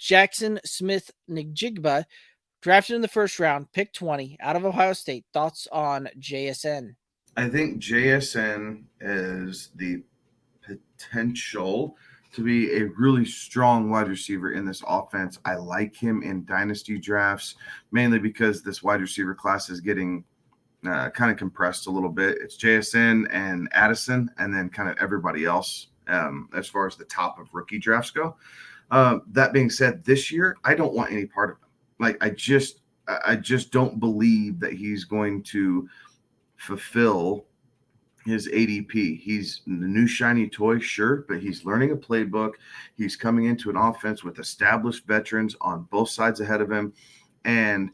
Jaxon Smith-Njigba, drafted in the first round, pick 20, out of Ohio State. Thoughts on JSN? I think JSN is the potential to be a really strong wide receiver in this offense. I like him in dynasty drafts, mainly because this wide receiver class is getting kind of compressed a little bit. It's JSN and Addison, and then kind of everybody else as far as the top of rookie drafts go. That being said, this year I don't want any part of him. Like I just don't believe that he's going to fulfill his ADP. He's the new shiny toy, sure, but he's learning a playbook. He's coming into an offense with established veterans on both sides ahead of him. And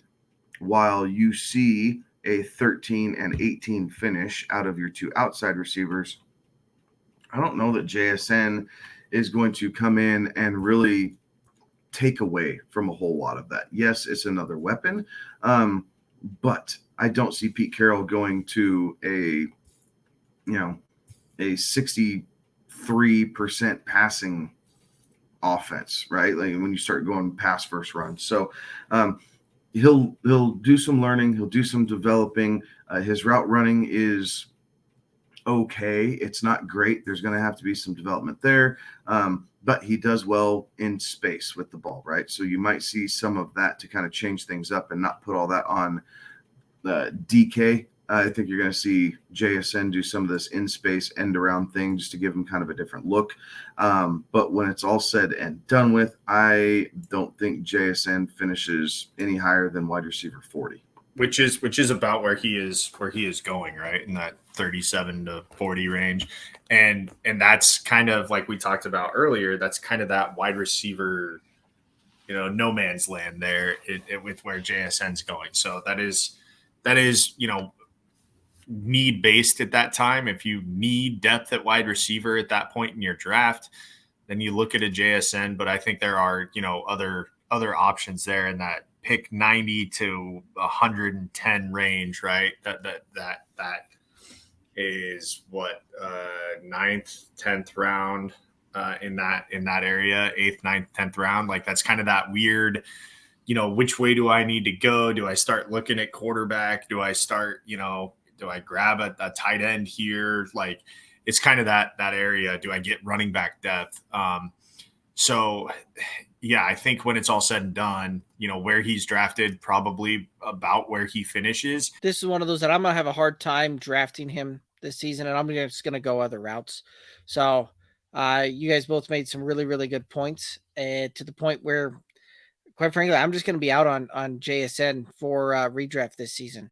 while you see a 13 and 18 finish out of your two outside receivers, I don't know that JSN is going to come in and really take away from a whole lot of that. Yes, it's another weapon, but I don't see Pete Carroll going to a 63% passing offense, right? Like when you start going pass first run. So he'll do some learning. He'll do some developing. His route running is okay. It's not great. There's going to have to be some development there. But he does well in space with the ball, right? So you might see some of that to kind of change things up and not put all that on DK. I think you're going to see JSN do some of this in-space end-around thing just to give him kind of a different look. But when it's all said and done with, I don't think JSN finishes any higher than wide receiver 40. Which is about where he is going, right? In that 37 to 40 range. And that's kind of like we talked about earlier, that's kind of that wide receiver, no man's land there with where JSN's going. So that is, need based at that time. If you need depth at wide receiver at that point in your draft, then you look at a JSN, but I think there are, other options there in that pick 90 to 110 range, right? That is what, 9th, 10th round in that area, 8th, 9th, 10th round. Like that's kind of that weird, which way do I need to go? Do I start looking at quarterback? Do I start, do I grab a tight end here? Like it's kind of that area. Do I get running back depth? So yeah, I think when it's all said and done, where he's drafted, probably about where he finishes. This is one of those that I'm going to have a hard time drafting him this season, and I'm just going to go other routes. So you guys both made some really, really good points to the point where, quite frankly, I'm just going to be out on JSN for redraft this season.